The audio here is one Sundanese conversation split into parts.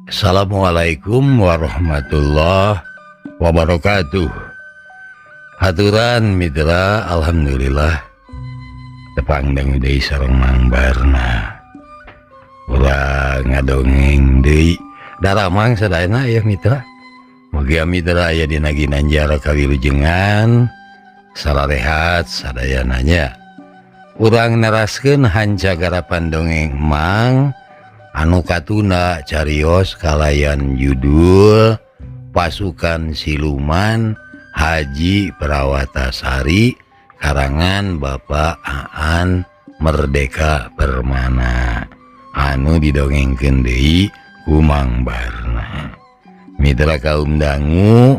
Assalamualaikum warahmatullahi wabarakatuh. Haturan mitra, alhamdulillah tepangdang deui sareng Mang Barna. Urang ngadongeng deui daramang sadayana ya mitra. Mugia mitra aya dina ginanjar kawilujengan sararehat sadayananya. Urang neraskeun hancagarapan dongeng Mang anu katuna carios kalayan judul Pasukan Siluman Haji Prawatasari karangan Bapak Aan Merdeka Permana anu didongengkeun deui ku Mang Barna. Mitra kaum dangu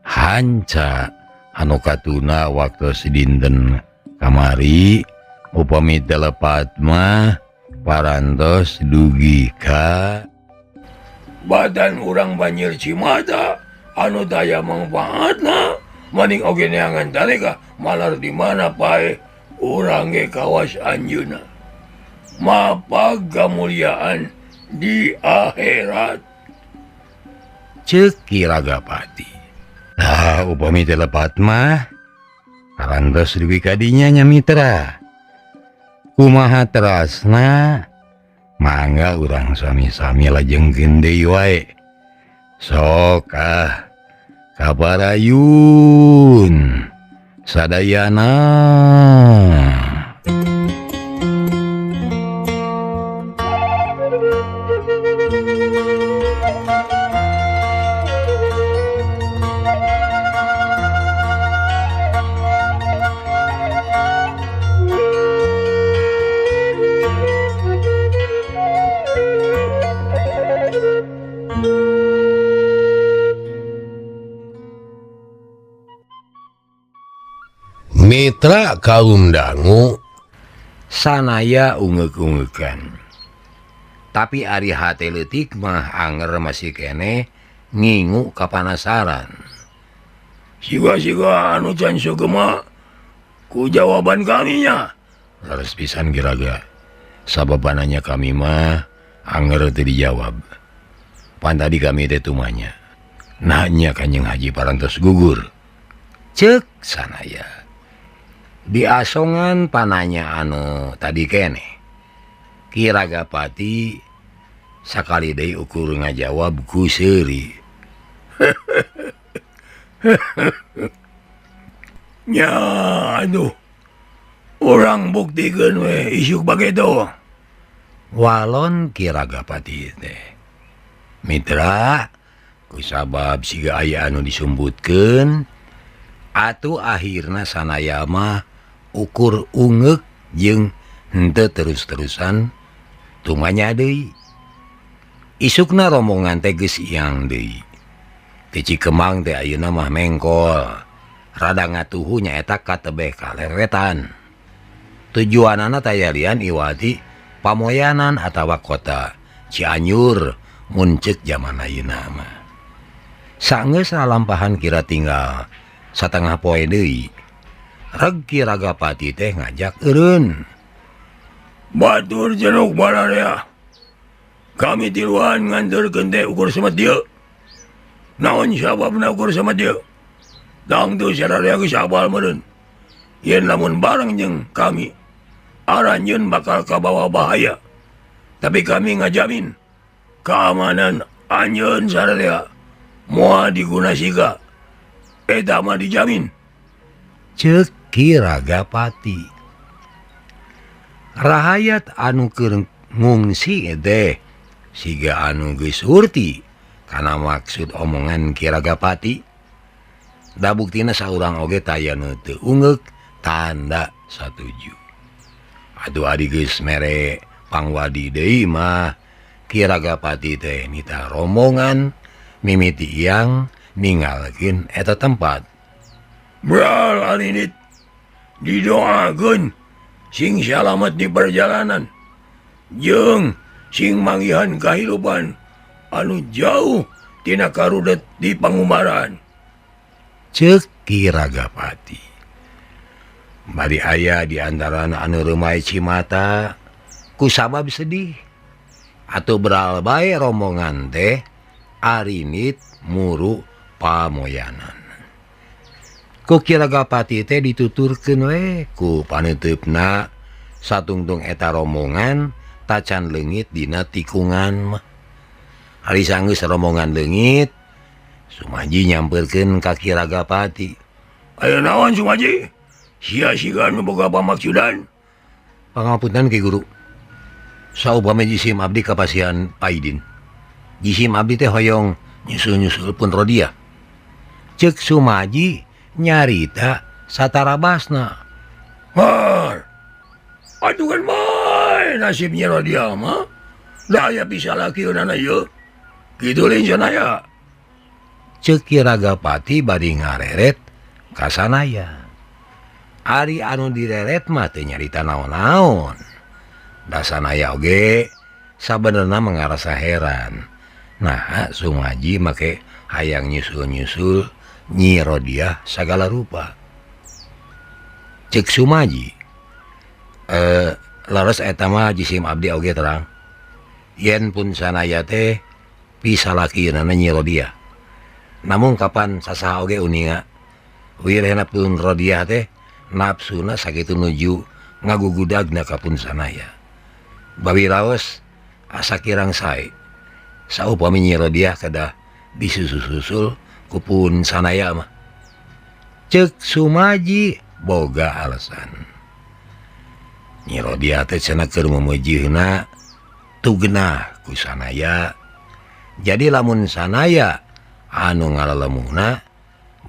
hanca anu katuna waktu dinten kamari upami telepat mah parantos dugi ka badan urang Banjir Cimata anu daya manfaatna maning oge neangan daleka malar di mana pae urang ge kawas anjeunna mapag kamuliaan di akhirat ceuk Ki Ragapati. Upami telepat mah parantos dugi ka dinya nya mitra. Kumaha terasna mangga urang sami-sami lajengkeun deui wae. Sok kabarayun sadayana. Mitra kaum dangu sanaya ungek-ungekan. Tapi ari hate leutik mah anger masih kene ngingu kapanasaran. Siga-siga anu can sugema ku jawaban kaminya. Leres pisan Giraga. Sababananya kami mah anger teu dijawab. Pan tadi kami teh tumanya. Nanya Kanjeng Haji parantos gugur. Ceuk sanaya. Di asongan pananya anu tadi kene Ki Ragapati sakali deui ukur ngajawab ku seuri. Nya aduh urang buktikeun we isuk bagedo. Walon Ki Ragapati teh. Mitra kusabab siga aya anu disumbutkeun atuh akhirna sanaya mah ukur ungek jeung henteu terus-terusan tumanya deui. Isukna rombongan teh geus iang deui. Ti Cikemang teh ayeuna mah mengkol. Rada ngatuhu nyaeta katebeh kaleretan. Tujuanana tayalian iwati pamoyanan atawa kota Cianjur mun ceuk jaman ayeuna mah. Saenggeus lalampahan kira tinggal satengah poe deui. Reg Ki Ragapati teh ngajak eureun. Batur jenuk bararea. Kami tiluan nganterkeun teh ukur semet dieu. Naon sababna ukur semet dieu? Dang teu sararea geus abal meureun. Yen lamun bareng jeung kami, aranjeun bakal kabawa bahaya. Tapi kami ngajamin keamanan anjeun sararea moal diguna siga. Eta mah dijamin. Ceuk Ki Ragapati. Rahayat anu keur ngungsi teh siga anu geus urti kana maksud omongan Ki Ragapati. Da buktina saurang oge tayana teu ungek tanda satuju. Atuh adi geus mere pangwadi deui mah Ki Ragapati teh nita rombongan mimiti iang ninggalkeun eta tempat. Bral alinit didoakeun sing salamet di perjalanan jeung sing manggihan kahirupan anu jauh tina karudet di pangumaran. Ceuk Ki Ragapati. Bari aya di antara anu Remai Cimata ku sabab sedih atau beral bae rombongan teh arinit muru pamoyanan. Ku Kiragapati teh dituturkeun we ku paneutupna satungtung eta rombongan tacan leungit dina tikungan mah. Ari sanggeus rombongan leungit, Sumaji nyamperkeun ka Kiragapati. "Aya naon Sumaji? Sia-sia nu boga pamaksudan?" "Pangapunten Ki Guru. Saupami jisim abdi kapasihan Paidin. Jisim abdi teh hoyong nyusul-nyusul pun Rodia." Ceuk Sumaji nyarita satarabasna. "Har, atuh kan bae nasibnya Rodia mah. Da aya bisa lakiunana ieu. Kitu leuwih sanaya." Ceuk Kiragapati bari ngareret ka sanaya. Ari anu direret mah teu nyarita naon-naon. Da sanaya oge sabenerna mengarasa heran. Nah, Sumaji make hayang nyusul-nyusul Nyi Rodia sagala rupa. Ceuk Sumaji, leres eta mah jisim abdi oge terang. Yen pun sanaya teh pisalakieunan Nyi Rodia. Namun kapan sasaha oge uninga, wirehna pun Rodia teh nafsuna sakitu nuju ngagugudagna ka pun sanaya. Bawi raos asa kirang sae. Saupami Nyi Rodia kedah disusul-susul ku pun sanaya mah. Ceuk Sumaji boga alasan. Nyi Rodia teh cenah keur memujihna tugenah ku sanaya. Jadi lamun sanaya anu ngalalemuna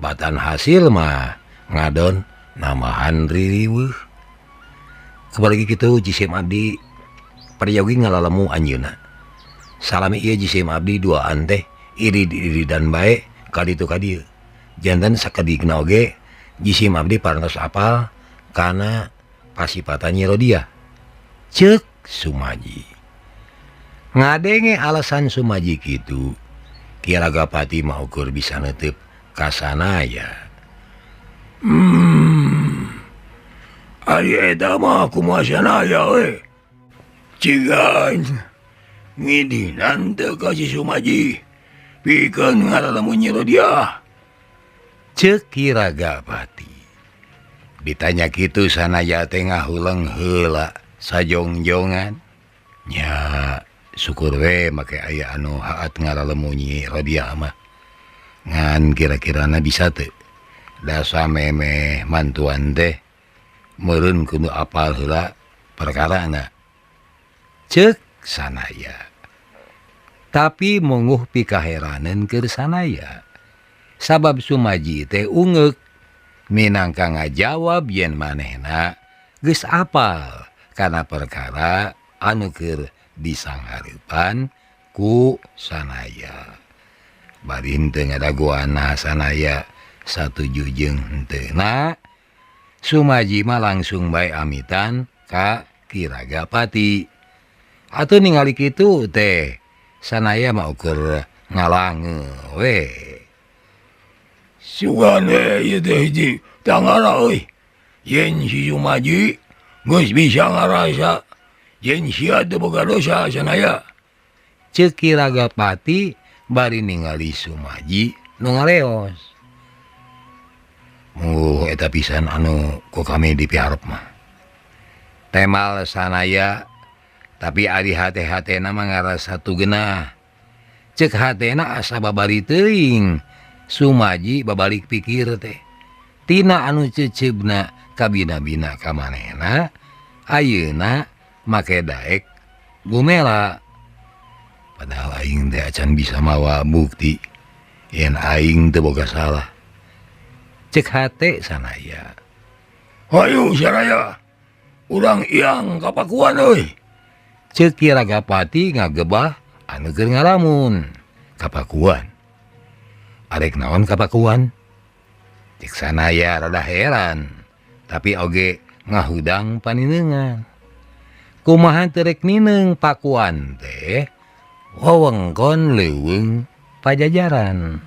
batan hasil mah ngadon namahan ririweuh. Kebalagi kitu jisim abdi parjaogi ngalalemu anjeunna. Salami ieu jisim abdi duaan teh irid-iridan bae ka ditu ka dieu. Janten sakedigna oge jisim abdi parantos apal kana pasipatan Nyi Rodia. Ceuk Sumaji. Ngadenge alasan Sumaji kitu, Kiragapati mah ukur bisa neuteup ka sanaya. Ari eta mah kumaha sanaya we. Cigan ngidinan teu ka si Sumaji pikeun ngalalemu Nyi Rodia. Ceuk Kiragapati. Ditanya kitu sanaya teh ngahuleng heula sajongjongan. Nya syukur we make aya anu haat ngalalemu Nyi Rodia mah. Ngan kira-kirana bisa teu da samemeh mantuan teh meureun kudu apal heula perkarana. Ceuk sanaya. Tapi munguh pikaheraneun keur sanaya. Sabab Sumaji teh ungeuk minangka ngajawab yen manehna geus apal kana perkara anu keur disanghareupan ku sanaya. Bari henteu ngadaguana sanaya satuju jeung henteuna, Sumaji mah langsung bae amitan ka Kiragapati. Atuh ningali kitu teh sanaya mah ukur ngalange we. Sugan we ieu teh hiji tangara euy. Yen si Sumaji geus bisa ngarasa yen sia teu boga dosa sanaya. Ceuk Kiragapati bari ningali Sumaji nu ngaleos. Eta pisan anu ku kami dipiarep mah. Temal sanaya tapi ari hate-hatena mah ngarasa tugenah. Ceuk hatena asa babari teuing. Sumaji babalik pikir teh. Tina anu ceceubna kabina-bina ka manehna, ayeuna make daek gumela. Padahal aing teh acan bisa mawa bukti yen aing teu boga salah. Ceuk hate sanaya. "Hayu sanaya, urang iang kapakuan euy." Ceuk Kiragapati ngagebah anu keur ngalamun. "Kapakuan? Arek naon kapakuan?" Ceuk sanaya rada heran, tapi oge ngahudang paninengan. Kumaha teu rek nineng pakuan teh wewengkon leuweung Pajajaran.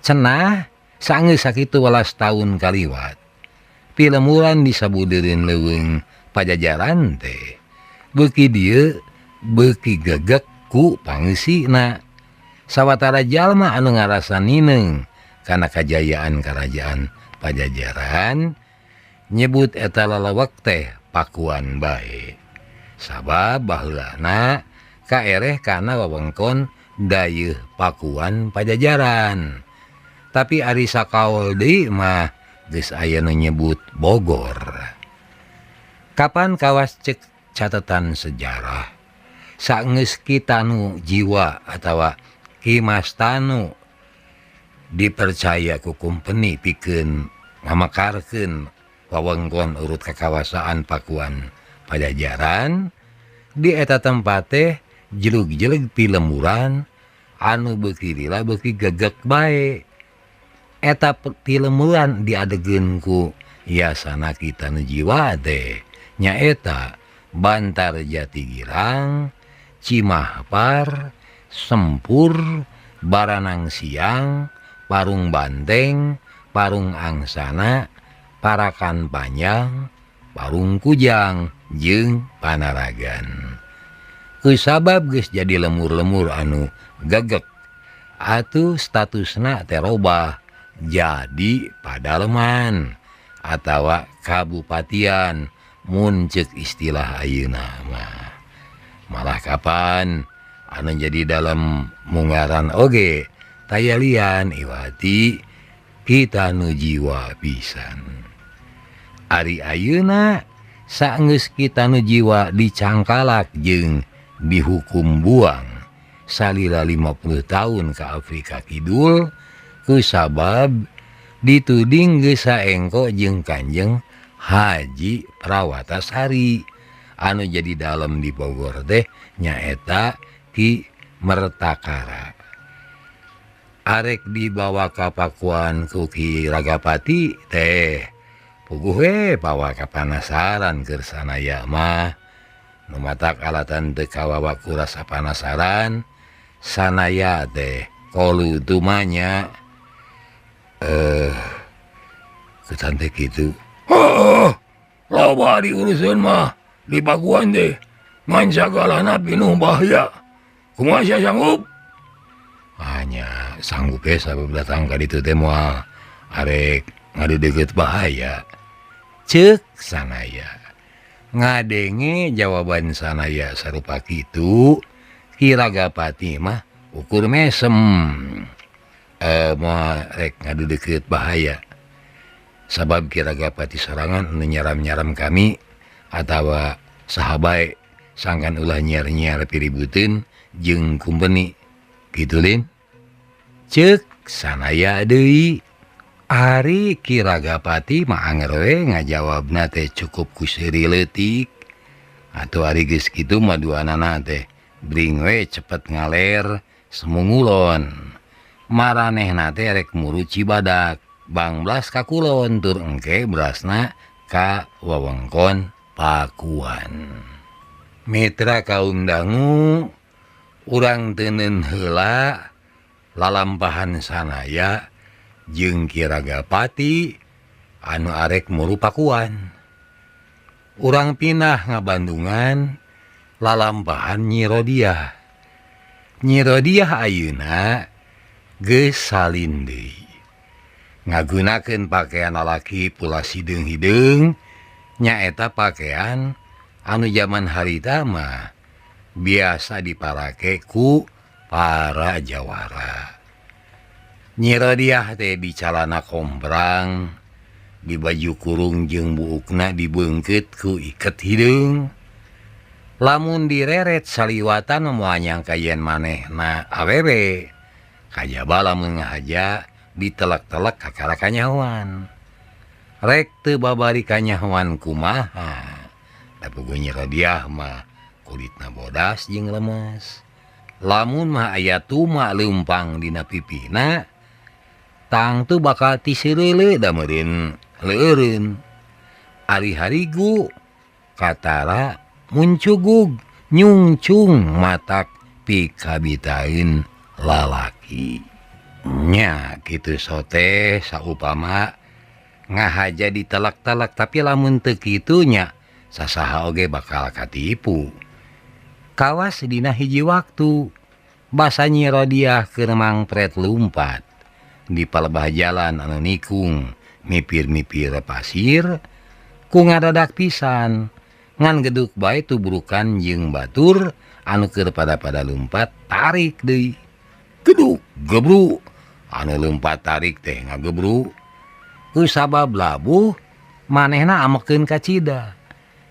Cenah sageus sakitu welas taun kaliwat pilemuran disabudeureun leuweung Pajajaran teh beuki dieu beki gegek ku pangsina sawatara jalma anu ngarasan nineng karena kajayaan kerajaan Pajajaran nyebut eta lalawak teh pakuan bae sabab baheulana kaereh kana wewengkon dayeuh pakuan Pajajaran tapi ari sakaol deui mah geus aya nu nyebut Bogor. Kapan kawas cek catatan sejarah saenggeus kitanu jiwa atawa kimastanu dipercaya ku kumpeni pikeun ngamakarkeun wewengkon urut kakawasaan pakuan Pajajaran di eta tempat teh jelug-jelug ti lemuran anu beuki lila beuki gegek bae eta ti lemuran diadegeun ku yasana kitanu jiwa teh nyaeta Bantar Jatigirang, Cimahpar, Sempur, Baranang Siang, Parung Banteng, Parung Angsana, Parakan Panjang, Parung Kujang, jeung Panaragan. Kusabab geus jadi lemur-lemur anu gegek atuh statusna teh robah jadi Padaleman atawa kabupatian mun ceuk istilah ayeuna mah. Malah kapan anu jadi dalam munggaran oge tayalian iwati kita nu jiwa pisan. Ari ayeuna saenggeus kita nu jiwa dicangkalak jeung dihukum buang salila 50 tahun ke Afrika Kidul kusabab dituding geus saengko jeung Kanjeng Haji Prawatasari anu jadi dalam di Bogor teh nyaeta Ki Mertakara. Arek dibawa ka pakuan ku Ki Ragapati teh puguh we bawa ka panasaran keur sanaya mah nu matak alatan teu kawawa ku rasa panasaran sanaya teh kolu tumanya kesan teh kitu. Loba diurusan mah di pakuan deh ngan sagalana pinuh bahaya kumaha sia sanggup hanya sanggup sabab datang ka ditu teh moal arek ngadeudeut bahaya ceuk sanaya ngadenge jawaban sanaya sarupa kitu Ki Ragapati mah ukur mesem moal rek ngadeudeut bahaya sabab Ki Ragapati sorangan nu nyaram-nyaram kami atawa sahabat sangkan ulah nyiar-nyiar piributeun jeung kumpeni kitu Lin. Ceuk sanaya deui ari Ki Ragapati mah anger we ngajawabna teh cukup ku seuri leutik atuh ari geus kitu mah duanana teh bring we cepet ngaler semungulon maranehna teh rek muru Cibadak Bang Blas ka kulon tur engke berasna ka wewengkon pakuan. Mitra kaum dangu urang teuneun heula lalampahan sanaya jeung Ki Ragapati anu arek muru pakuan. Urang pindah ngabandungan lalampahan Nyi Rodiah. Nyi Rodiah ayeuna geus salin deui. Ngagunakeun pakaian lalaki pula sideung-hideung nyaeta pakaian anu zaman harita mah biasa diparake ku para jawara. Nyi Rodiah teh di calana komprang di baju kurung jeung buukna dibeungkeut ku iket hideung lamun direret saliwatan moal nyangka yen manehna awewe kajaba lamun ngahaja ditelek-telek kakara kanyawan rek teu babari kanyawan kumaha da puguh Nyi Rodiah mah kulitna bodas jeung lemes lamun mah aya tuma leumpang dina pipina tang tu bakal ti seureuleu da meureun leureun ari harigu katara muncugug nyungcung matak pikabitaeun lalaki nya kitu sote saupama ngahaja ditelak-telak tapi lamun teu kitu nya sasaha oge bakal katipu kawas dina hiji waktu basa Nyi Rodiah keur mangpret lumpat di palebah jalan anu nikung mipir-mipir pasir ku ngadadak pisan ngan geduk bae tubrukan jeung batur anu keur pada lumpat tarik deui geduk gebruk anu lumpat tarik teh ngagebruk ku sabab labuh manehna amekeun ka cida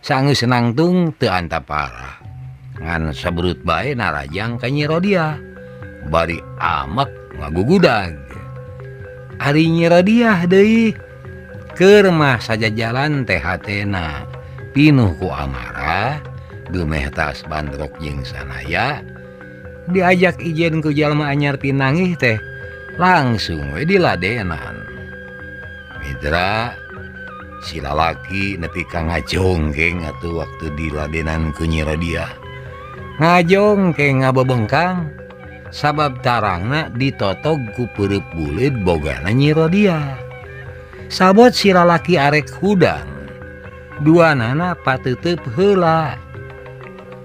saeunggeus nangtung teu anta parah ngan sabrut bae narajang ka Nyi Rodiah bari amek ngagugudag ari Nyi Rodiah deui keur mah sajajalan teh hatena pinuh ku amarah dumeh tas bandrok jeung sanaya diajak ijen ku jalma anyar pinangih teh langsung we diladenan mitra si lalaki nepi ka ngajongkeng atuh waktu diladenan ku Nyi Rodiah ngajongkeng ngabebengkang sabab tarangna ditotog ku peureuk buleud bogana Nyi Rodiah sabot si lalaki arek hudang duanana pateuteub heula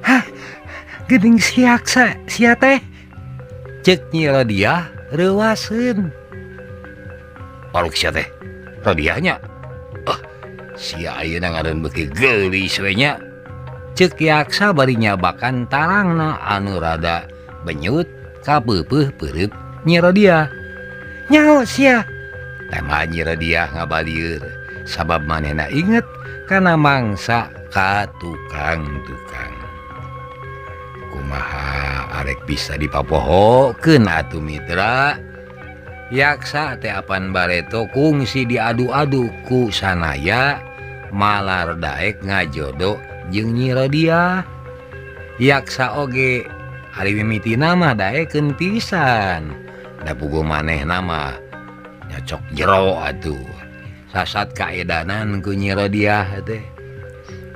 hah geuning siaksa sia teh ceuk Nyi Rodiah reuwaseun paruk sia teh Rodiahnya sia ayeuna ngaran beuki geulis we nya ceuk yaksa bari nyabakan tarangna anu rada benyut ka peupeuh peureub Nyi Rodiah nyaho sia tema Nyi Rodiah ngabalieur sabab manehna inget kana mangsa ka tukang-tukang kumaha arek bisa dipapohokeun atuh mitra yaksa teh apan bareto kungsi diadu-adu ku sanaya malar daek ngajodo jeung Nyi Rodiah yaksa oge ari mimitina mah daekeun pisan da puguh manehna mah nyocok jero atuh sasat kaedanan ku Nyi Rodiah teh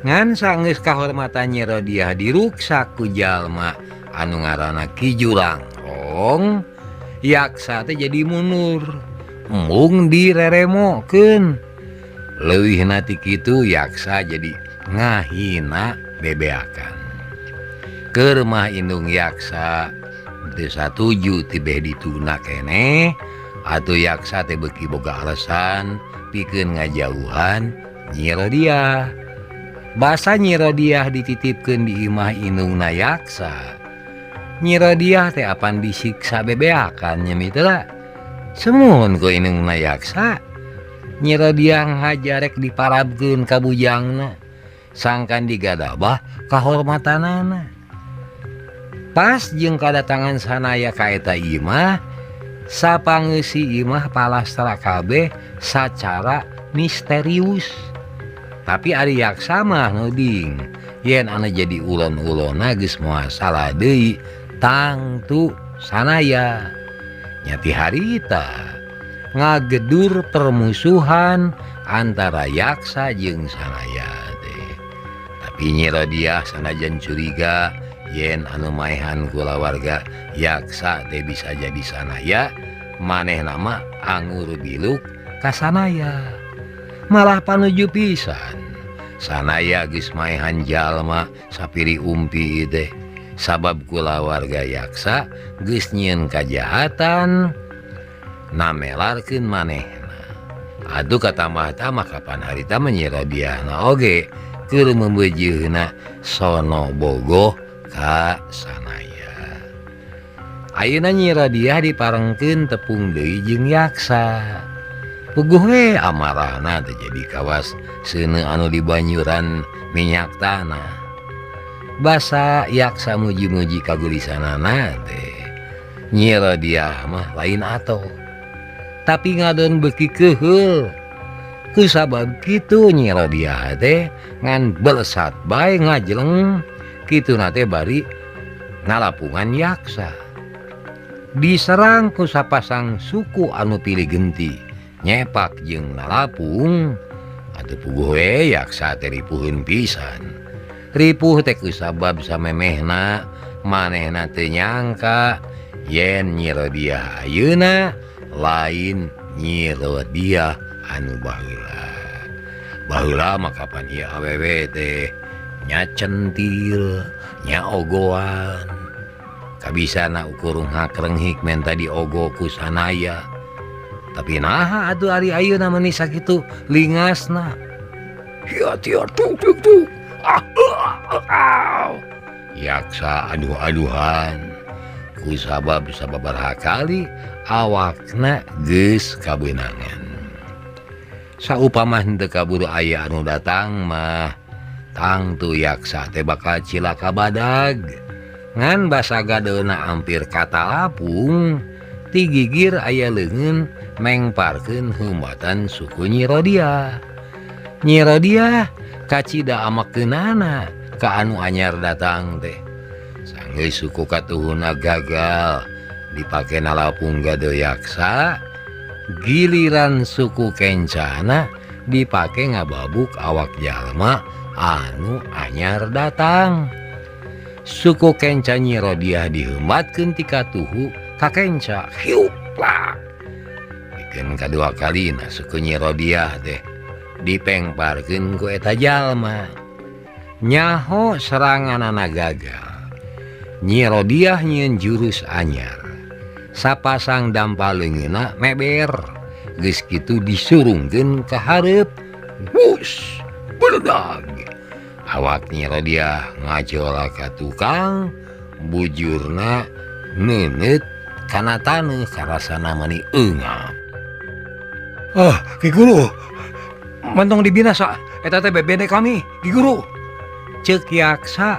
ngan saenggeus kahormatan Nyi Rodiah diruksak ku jalma anu ngaranna Ki Jurangrong yaksa teh jadi mundur embung direremokeun leuwihna ti kitu yaksa jadi ngahina bebeakan keur mah indung yaksa teu satuju tibeh dituna keneh atuh yaksa teh beuki boga alesan pikeun ngajauhan Nyi Rodiah basa Nyi Rodiah dititipkeun di imah indungna yaksa Nyi Rodiah teh apan disiksa bebeakan nya mitra semun ku indungna yaksa Nyi Rodiah ngajarek diparabkeun ka bujangna sangkan digadabah kahormatanana pas jeung kadatangan sanaya ka eta imah sapangeussi imah palastra kabeh sacara misterius tapi ari yaksa mah nuding yen anu jadi ulon-ulona geus moal salah deui tangtu sanaya nyati harita ngagedur permusuhan antara yaksa jeung sanaya teh tapi Nyi Rodiah sanajan curiga yen anu maehan kulawarga yaksa teh bisa jadi sanaya manehna mah anggur biluk ka sanaya malah panuju pisan sanaya geus maehan jalma sapiri umpi teh sabab kulawarga yaksa geus nyieun kajahatan namelarkeun manehna aduh katamah-tamah kapan harita Nyi Rodiah na oge keur membeujeuna sono bogoh ka sanaya ayeuna Nyi Rodiah diparengkeun tepung deui jeung yaksa puguh we amarahna teh jadi kawas seuneu anu di banyuran minyak tanah basa yaksa muji-muji kagulisanana teh Nyi Rodiah mah lain atoh tapi ngadon beuki keheul kusabab kitu Nyi Rodiah teh ngan belesat bae ngajleng kitu nate bari ngalapungan yaksa diserang ku sapasang suku anu pilih genti nyepak jeung nalapung atuh puguh we yaksa teh ripuheun pisan ripuh teh kusabab samemehna manehna teu nyangka yen Nyi Rodiah ayeuna lain Nyi Rodiah anu baheula mah kapan ieu awewe teh nya centil nya ogoan kabisana ukur ngakrenghik menta diogo ku sanaya tapi nah atuh ari ayeuna meni sakitu lingasna hiat tuk yaksa aduh-aduhan ku sabab sababaraha kali awakna geus kabeunangan saupamah henteu kaburu aya anu datang mah tangtu yaksa teh bakal cilaka badag ngan basa gadeuna hampir kata lapung ti gigir aya leungeun mengparkeun heumbatan suku Nyi Rodia kacida amakeunana ka anu anyar datang teh sanggeus suku katuhuna gagal dipake nalapung gade yaksa giliran suku kencana dipake ngababuk awak jalma anu anyar datang suku kenca Nyi Rodia diheumbatkeun ti katuhu ka kenca hiuplak pikeun kadua kalina suku Nyi Rodia teh dipengparkeun ku eta jalma nyaho seranganana gagal Nyi Rodia nyieun jurus anyar sapasang dampaleungeunna meber geus kitu disurungkeun ka hareup wus beledag awak Nyi Rodia ngajola ka tukang bujurna neuneut kana taneuh karasana meni eungap Ki Guru mentong dibinasa eta teh bebede kami Ki Guru ceuk yaksa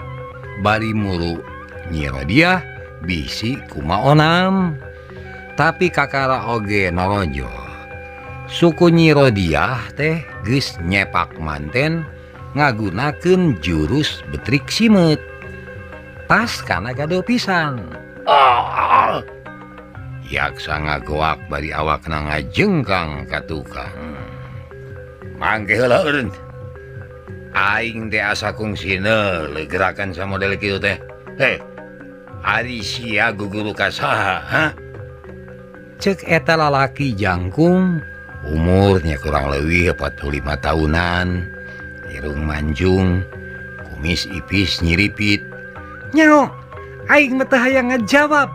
bari mulu Nyi Rodia bisi kumaonam tapi kakara oge norojo suku Nyi Rodia teh geus nyepak manten ngagunakeun jurus betrik simet pas kana gado pisan yaksa ngagoak bari awakna ngajengkang ka tukang mangke heula eureun aing teh asa kungsina gerakan samodel kitu teh ari sia guguru ka saha ha ceuk eta lalaki jangkung umurnya kurang leuwih 45 tahunan irung manjung kumis ipis nyiripit nyaho aing mah teu hayang ngajawab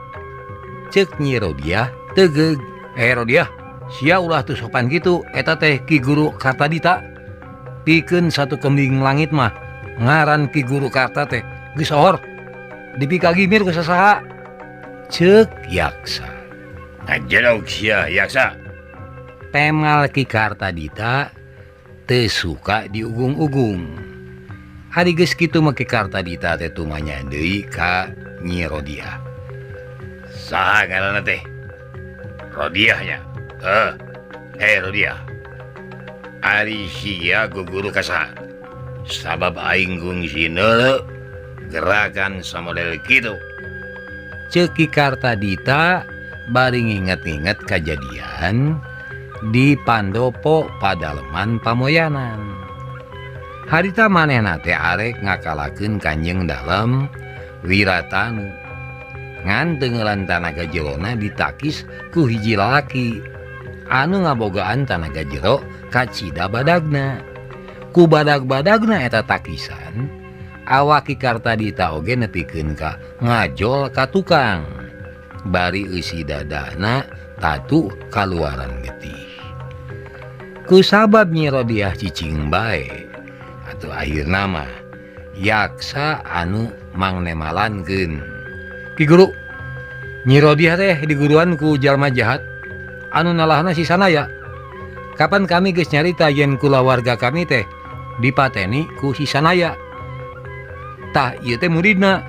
ceuk Nyi Rodia tegeug Rodia sia ulah teu sopan kitu eta teh Ki Guru Kartadita pikeun satu kembing langit mah ngaran Ki Guru Karta teh geus sohor dipikagimir ku sasaha ceuk yaksa ngajerok sia yaksa temal Ki Kartadita teu suka diugung-ugung hari geus kitu mah Ki Kartadita teh tumanya deui ka Nyi Rodia saha ngaranna teh Rodia nya Rodia ari sia guguru ka saha sabab aing gungsina gerakan samodel kitu ceuk Ki Kartadita bari nginget-inget kejadian di Pandopo Padaleman Pamoyanan harita manehna teh arek ngakalakeun Kanjeng Dalem Wiratanu ngan teungeulan tanaga jerona ditakis ku hiji lalaki anu ngabogaan tanaga jero kacida badagna ku badag-badagna eta takisan awak Ki Kartadita oge nepikeun ka ngajol ka tukang bari eusi dadana tatu kaluaran getih ku sabab Nyi Rodia cicing bae atuh akhirna mah yaksa anu mangnemalankeun Ki Guru Nyi Rodia teh diguruan ku jalma jahat anu nalahna si sanaya kapan kami geus nyarita yen kulawarga kami teh dipateni ku si sanaya tah ieu teh muridna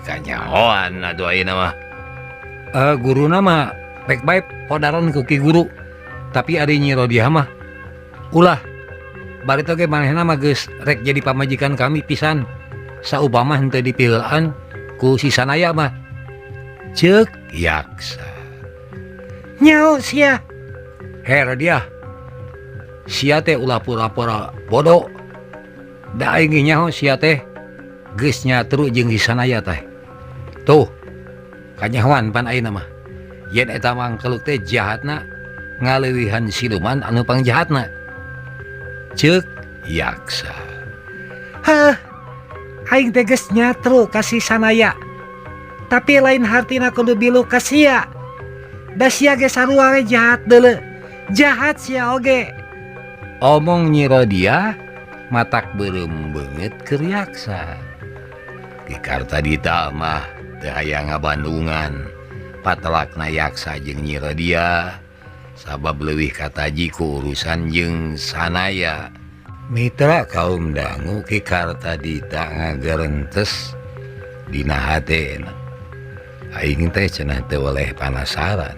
kanyahoan atuh ayeuna mah guruna mah pek bae podaran ku Ki Guru tapi ari Nyi Rodia mah ulah bari teh ge manehna mah geus rek jadi pamajikan kami pisan saupama henteu dipileuan ku si sanaya mah ceuk yaksa nyaho sia Rodia sia teh ulah pura-pura bodoh da aing nyaho sia teh geus nyatru jeung si sanaya teh tuh kanyahoan pan ayeuna mah yen eta mangkeluk teh jahatna ngaleuwihan siluman anu pangjahatna ceuk yaksa Heh, aing teges nyatru kasih sanaya. Tapi lain hartina kudu bilu kasia. Da sia ge sarua we jahat deuleu. Jahat sia oge. Omong Nyi Rodia matak beureum beungeut keur Yaksa. Ki Kartadita mah teu aya ngabandungan patelakna Yaksa jeung Nyi Rodia sabab leuwih kataji ku urusan jeung sanaya. Mitra kaum dangu Ki Kartadita ngagerentes dina hatena. Aing teh cenah teu oleh panasaran.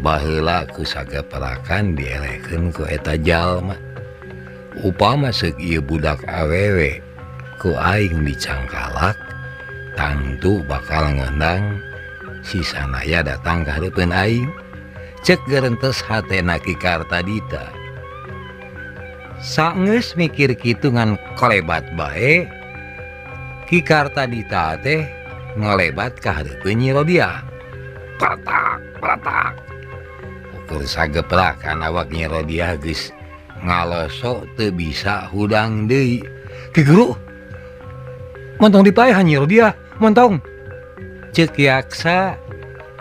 Baheula ku sagaparakan dielehkeun ku eta jalma. Upama seuk ieu budak awewe ku aing dicangkalak, tangtu bakal ngundang si sanaya datang ka hareupeun aing. Cek gerentes hatena Ki Kartadita. Saenggeus mikir kitu ngan kolebat bae, Ki Kartadita teh ngolebat ka hareupeun Nyi Rodia. Pratak. Ukur sageprakan awak Nyi Rodia geus ngaloso teu bisa hudang deui. Ki Guru, montong dipaehan Nyi Rodia, montong. Ceuk Yaksa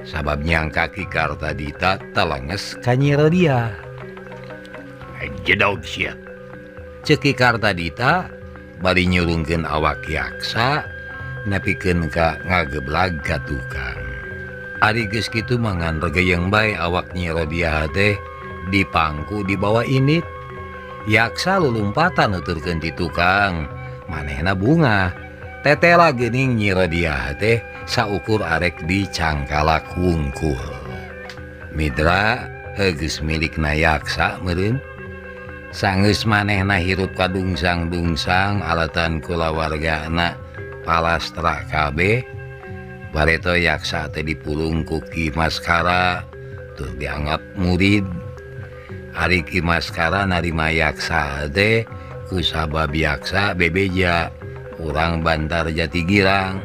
sabab nyangka Ki Kartadita telenges ka Nyi Rodia. Jedog sia. Ceuk Ki Kartadita bari nyurungkeun awak Yaksa nepikeun ka ngageblag ka tukang. Ari geus kitu mangan regeyeng bae awak Nyi Rodia teh dipangku di bawah init. Yaksa lulumpatan nuturkeun ti tukang, manehna bunga. Tetela geuning Nyi Rodia teh saukur arek dicangkalak wungkul. Mitra geus milikna Yaksa meureun. Saenggeus manehna hirup kadungsang-dungsang alatan kulawargana palastra kabeh, bareto Yaksa teh dipulung ku Ki Maskara tur dianggap murid. Ari Ki Maskara narima Yaksa teh ku sabab Yaksa bebeja urang Bantar Jatigirang.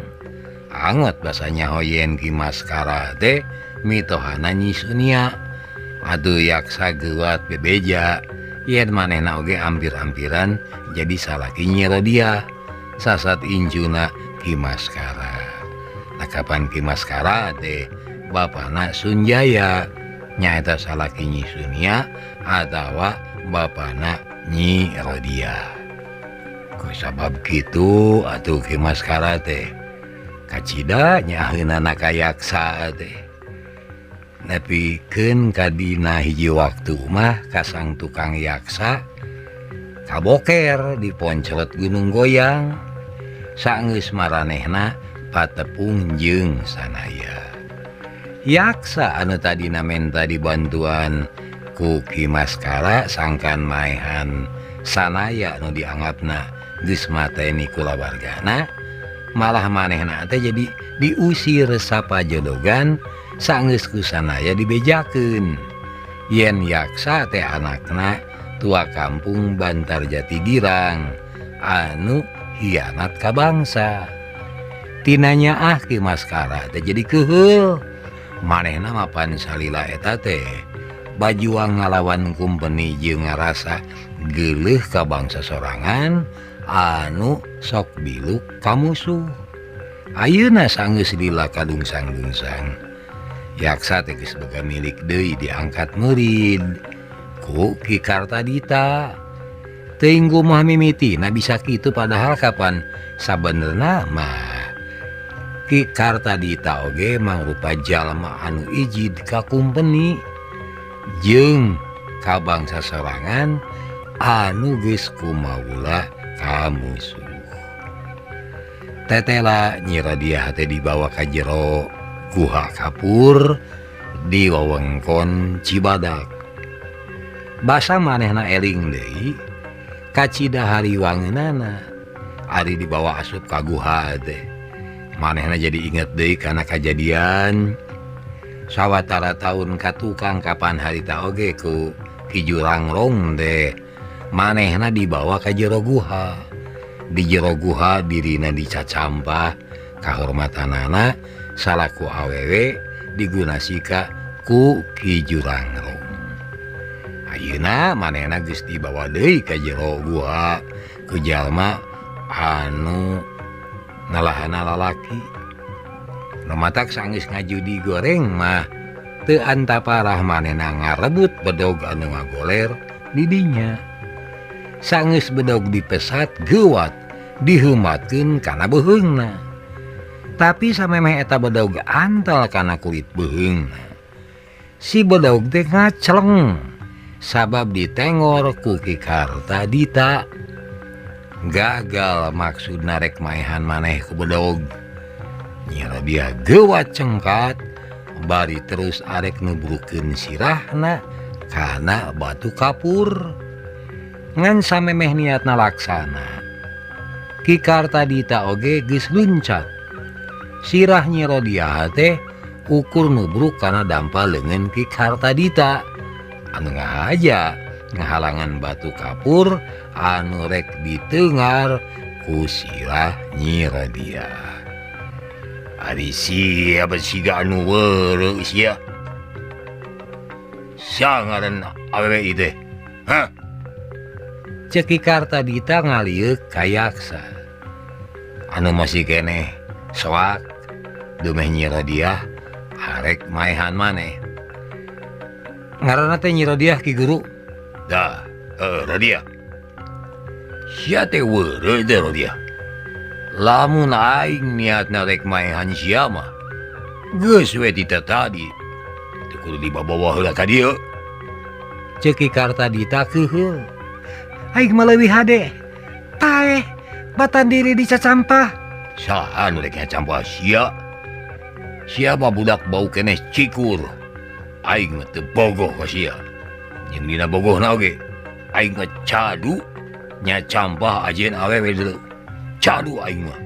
Angot basanya hoyen Ki Maskara teh mitohana Nyi Sunia. Atuh Yaksa geuat bebeja, yen manehna oge ampir-ampiran jadi salaki Nyi Rodia. Sasat injuna Ki Maskara. Kapan Ki Maskara teh bapana Sunjaya, nyaeta salaki Nyi Sunia atawa bapana Nyi Rodia. Ku sabab kitu atuh Ki Maskara teh kacida nyaheunana ka Yaksa teh. Nepikeun ka dina hiji waktu mah kasang tukang Yaksa kaboker di poncolot gunung goyang. Saenggeus maranehna patepung jeung sanaya. Yaksa anu tadina menta dibantuan ku Ki Maskara sangkan maehan sanaya anu dianggapna geus mateni kulawargana, malah manehna teh jadi diusir sapajodogan saenggeus ku sanaya dibejakeun. Yen Yaksa teh anakna tua kampung Bantar Jatigirang anu hianat ka bangsa. Tinanya Ki Maskara teh jadi keheul. Manehna mapan salila eta teh bajuang ngalawan kumpeni jeung ngarasa geuleuh ka bangsa sorangan anu sok biluk ka musuh. Ayeuna saenggeus lila kadungsang-dungsang, Yaksa teh geus boga milik deui diangkat murid ku Ki Kartadita. Teuing kumaha mimitina bisa kitu padahal kapan sabenerna mah Ki Kartadita oge mangrupa jalma anu ijid ka kumpeni jeung ka bangsa sorangan anu geus kumaula ka musuh. Tetela Nyi Rodia teh dibawa ka jero guha kapur di wewengkon Cibadak. Basa manehna eling deui kacida hariwangeunana ari dibawa asup ka guha teh. Manehna jadi inget deui kana kajadian sawatara tahun ka tukang kapan harita oge ku Ki Jurangrong teh. Manehna dibawa ka jero guha. Di jero guha dirina dicacampah kahormatanana salaku awewe digunasika ku Ki Jurangrong. Ayeuna manehna geus dibawa deui ka jero guha ku jalma anu nalahana lalaki mata sanggeus ngajudi goreng mah teu antaparah manehna ngarebut bedog anu ngagoler didinya. Sanggeus bedog dipesat geuwat diheumatkeun kana beheungna. Tapi samemeh eta bedog antal kana kulit beheungna. Si bedog teh ngacleng sabab ditengor ku Ki Kartadita. Gagal maksudna rek maehan maneh ku bedog. Nyi Radia geuwat cengkat bari terus arek nubrukeun sirahna kana batu kapur. Ngan samemeh niatna laksana Ki Kartadita oge geus luncat. Sirah Nyi Radia teh ukur nubruk kana dampal leungeun Ki Kartadita anu ngahaja ngahalangan batu kapur anu rek diteungar ku sirah Nyi Radia. Ari siapa siga anu weureu sia? Sangaran awewe ieu teh? Hah? Ceuk Ki Kartadita ngalieuk ka Yaksa. Anu masih keneh soak dumeh Nyi Radia arek maehan maneh. Ngaranna teh Nyi Radia Ki Guru. Dah, Radia. Sia teh weureu teh Radia. Lamun aing niatna rek maehan sia mah geus we dita tadi. Teu kudu dibawa heula ka dieu. Ceuk Ki Kartadita keuheul. Aing mah leuwih hade. Taeh batan diri di cacampah. Saha nu rek ngacampah sia? Sia mah budak bau keneh cikur. Aing mah teu bogoh ka sia. Jeung dina bogohna oge aing mah cadu nya campah ajeun awewe deuleu. Cadu aing mah.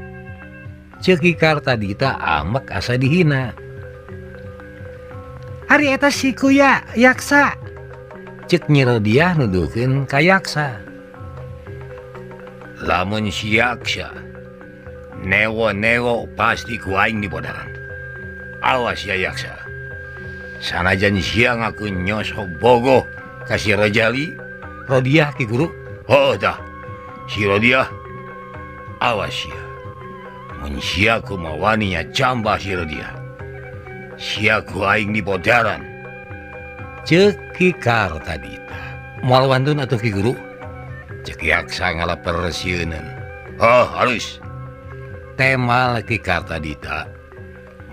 Ceuk Ki Kartadita amek asa dihina. Ari eta si kuya Yaksa. Ceuk Nyi Radia nuduhkeun ka Yaksa. Lamun si Yaksa newo pasti ku aing di podaran. Awas ya Yaksa. Sanajan sia ngaku nyosok bogoh ka si Rajali, Radia Ki Guru. Oh dah. Si Radia awas ya. Mun sia kumaha wani nya cambah si Radia. Sia ku aing di podaran. Ceuk Ki Kartadita. Moal wantun atuh Ki Guru. Ceuk Yaksa ngalaper sieuneun. Oh halus. Temal Ki Kartadita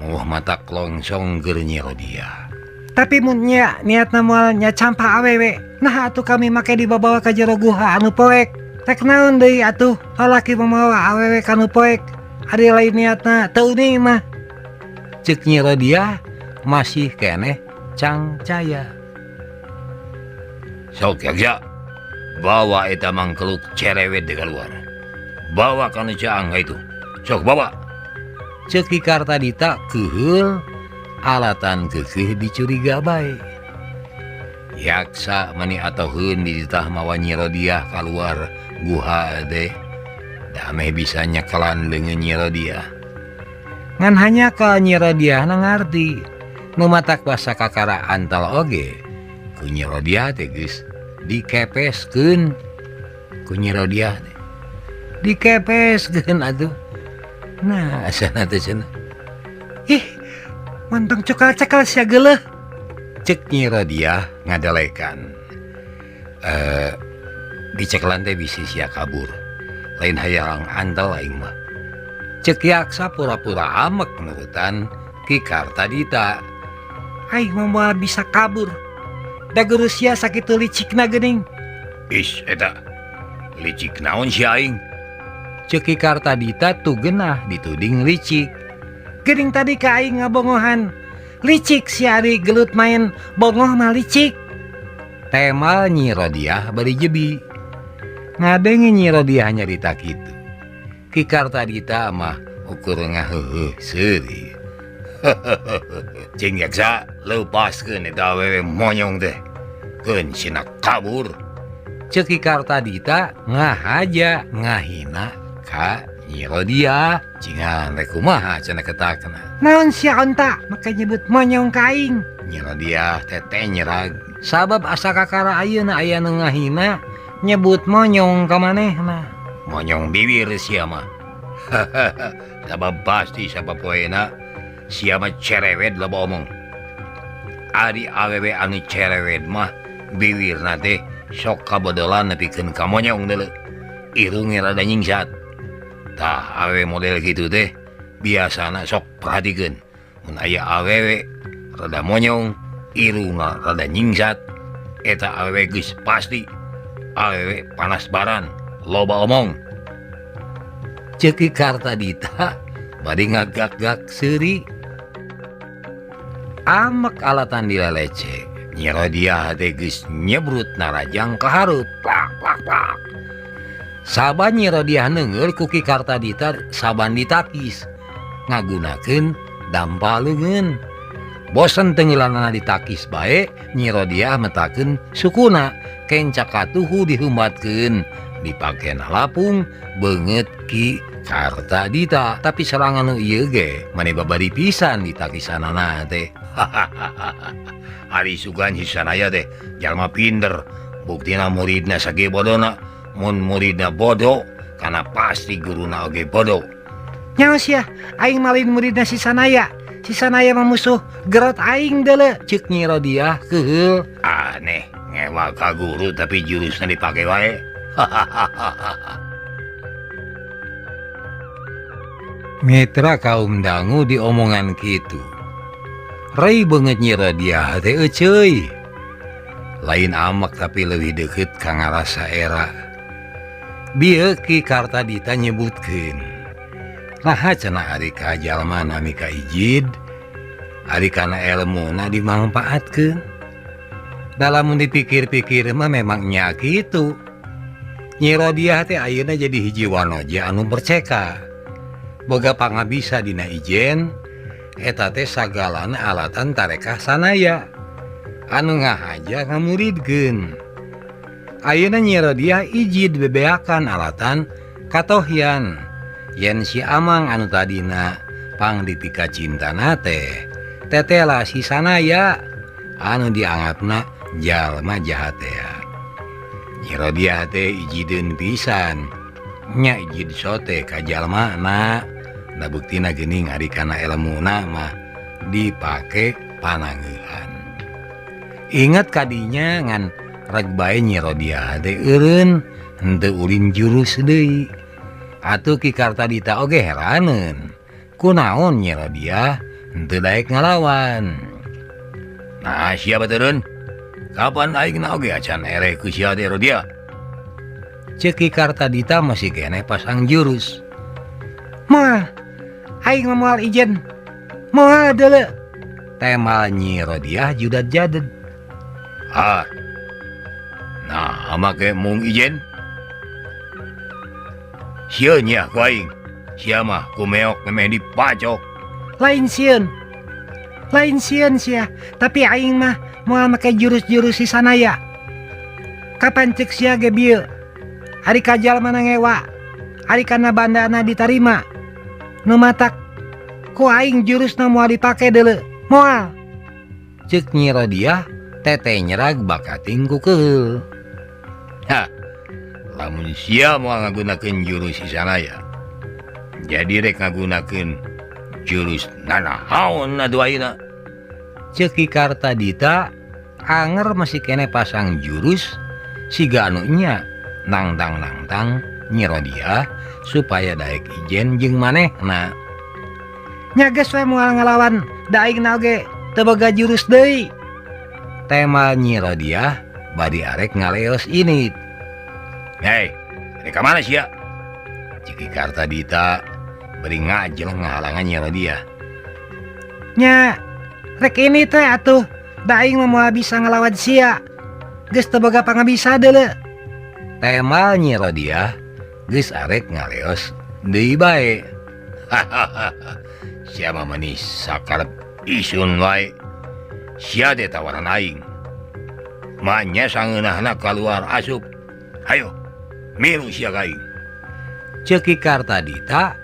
muh mata klongsong keur Nyi Radia. Tapi mun nya niatna moal nya campah awewe, nah atuh kami make dibawa ka jero guha anu poek. Rek naon deui atuh lalaki mamawa awewe ka anu poek. Ari lain niatna teu ni mah. Ceuk Nyi Radia masih keneh cangcaya. Sok Yaksa, bawa eta mangkeluk cerewet di keluar. Bawa kana caangga itu. Sok bawa. Ceuk Ki Kartadita keuheul alatan keukeuh dicuriga bae. Yaksa mani atoheun di titah mawa Nyi Radia kaluar guha teh. Dameh bisa nyekelan leungeun Nyi Radia. Ngan hanya ka Nyi Radia nangarti nu matak basa kakara antal oge. Ku Nyi Radia teh geus dikepeskeun. Ku Nyi Radia teh dikepeskeun atuh. Nah, asana teh cenah. Ih, montong cekal-cekal sia geuleuh. Ceuk Nyi Radia ngadalekan. Diceklan teh bisi sia kabur. Lain hayang antal aing mah. Ceuk Yaksa pura-pura amek nurutan Ki Kartadita. Aing mah moal bisa kabur. Da guru sia sakitu licikna geuning. Is eta licik naon si aing? Ceuk Ki Kartadita tuh genah dituding licik. Geuning tadi ka aing ngabongohan. Licik si ari gelut main bongoh mah licik. Temal Nyi Radia bari jebi. Ngadengi Nyi Radia nyarita kitu. Ki Kartadita mah ukur ngaheuheuh seuri. Cing Yaksa leupaskeun eta awewe monyong teh. Keun sina kabur. Ceuk Ki Kartadita ngahaja ngahina ka Nyi Radia. Cingan rek kumaha cenah ketakna. Naon sia onta make nyebut monyong ka aing. Nyi Radia teteh nyerag. Sabab asa kakara ayeuna aya nu ngahina nyebut monyong ka manehna. monyong bibir sia mah. Sabab pasti sapapoena sia mah cerewet loba omong. Ari awewe anu cerewet mah bibirna teh sok kabodolan nepikeun ka monyong deuleu. Irungnya rada nyingsat. Tah awewe model gitu teh biasana sok perhatikeun. Mun aya awewe rada monyong, irungna rada nyingsat, eta awewe geus pasti awewe panas baran, loba omong. Ceuk Ki Kartadita bade ngagak-gak seuri. Amek alatan dilelece, Nyi Rodia teh geus nyebrut narajang ka hareup. Plak plak plak. Saban Nyi Rodia neungeur ku Ki Kartadita saban ditakis ngagunakeun dampal leungeun. Bosen tenggelanana ditakis bae, Nyi Rodia metakeun sukuna kencak katuhu dihumbatkeun dipakena lapung beungeut Ki Kartadita. Tapi serangan ieu ge mane babari pisan ditakisanana teh. Ari sugan Sanaya teh jalma pinter, buktina muridna sage bodona. Mun muridna bodoh karena pasti guruna oge bodoh. Nyaos ya, aing malin muridna si Sanaya. Si Sanaya mah musuh gerot aing deuleu, ceuk Nyi Rodia keheul. Aneh, ngewa ka guru tapi jurusna dipake wae. Mitra kaum dangu diomongan kitu. Rei beungeut Nyi Rodia teh euceuy. Lain amek tapi leuwih deukeut ka ngarasa era. Bieu Ki Kartadita nyebutkeun, naha cenah ari ka jalma nami ka ijid, ari kana elmuna dimangpaatkeun. Dalam dipikir-pikir mah memang nya kitu. Nyi Rodia teh ayeuna jadi hiji wanoja anu berceka. Boga pangabisa dina ijen, eta teh sagalana alatan tarekah Sanaya. Anu ngahaja ngamuridkeun. Ayeuna Nyi Rodia ijid bebeakan alatan katohyan yen si Amang anu tadina pang dipika cintana teh tetela si Sanaya anu dianggapna jalma jahat teh. Nyi Rodia teh ijideun pisan nya ijid sote ka jalmana, da buktina geuning ari kana elmuna mah dipake panangeuhan. Ingat kadinya ngan rek bae Nyi Rodia teh eureun henteu ulin jurus deui. Atuh Ki Kartadita oge heraneun, kunaon Nyi Rodia henteu daek ngalawan. Nah sia baturun, kapan aingna oge acan ere ku sia teh Rodia? Ceuk Ki Kartadita masih keneh pasang jurus. Moal, aing mah moal ijen. Moal deuleu. Temal Nyi Rodia judat jaded. Ah, nah, make mung ijen. Sia nya ku aing. Sia mah ku meok memeh dipacok. Lain sieun. Lain sieun sia, tapi aing mah moal make jurus-jurus si Sanaya. Kapan ceuk sia ge bieu? Ari ka jalmana ngewa, ari kana bandana ditarima. Nu matak ku aing jurusna moal dipake deuleu. Moal. Ceuk Nyi Rodia teteh nyerag bakating ku keheul. Ha, lamun sia moal ngagunakeun jurus si Sanaya, jadi rek ngagunakeun jurus nanahaun adu ayeuna. Ceuk Ki Kartadita anger masih kene pasang jurus siga anu nya nangtang-nangtang Nyi Rodia supaya daek ijen jeung manehna. Nya geus we moal ngalawan, da aingna oge teu boga jurus deui. Tema Nyi Rodia bari arek ngaleos ini. Hei, rek ka mana sia? Ceuk Ki Kartadita bari ngajeng ngahalangan Nyi Rodia. Nya, rek ini teh atuh, da aing mah moal bisa ngalawan sia. Geus teu boga pangabisa deuleu. Tema Nyi Rodia geus arek ngaleos deui bae. Sia mah manis sakarep isun wae. Sia teh tawaran aing. Manya sangeunahna kaluar asup. Hayo, milu sia ka aing. Ceuk Ki Kartadita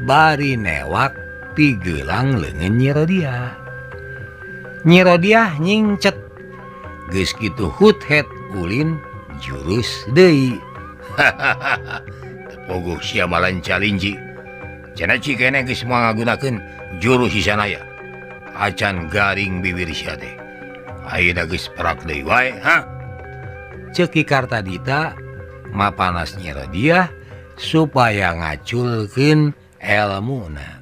bari newak pigeulang leungeun Nyi Rodia. Nyi Rodia nyingcet. Geus kitu hut het ulin jurus deui. Pogo siamalan calinci cenah cikene geus mangagunakeun jurus Sisanaya acan garing bibir sia teh ayeuna geus perak deui wae ha Ceki Kartadita mapanas nyera dia supaya ngaculkeun elmuna.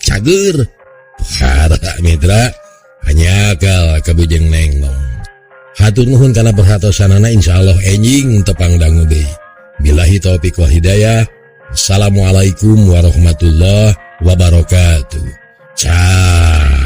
Cager para mitra hanya kal kabujeng nengnong hatur nuhun kana perhatosanana insyaallah enjing tepang dangu deui billahi taufik wal hidayah. Assalamualaikum warahmatullahi wabarakatuh. Ciao.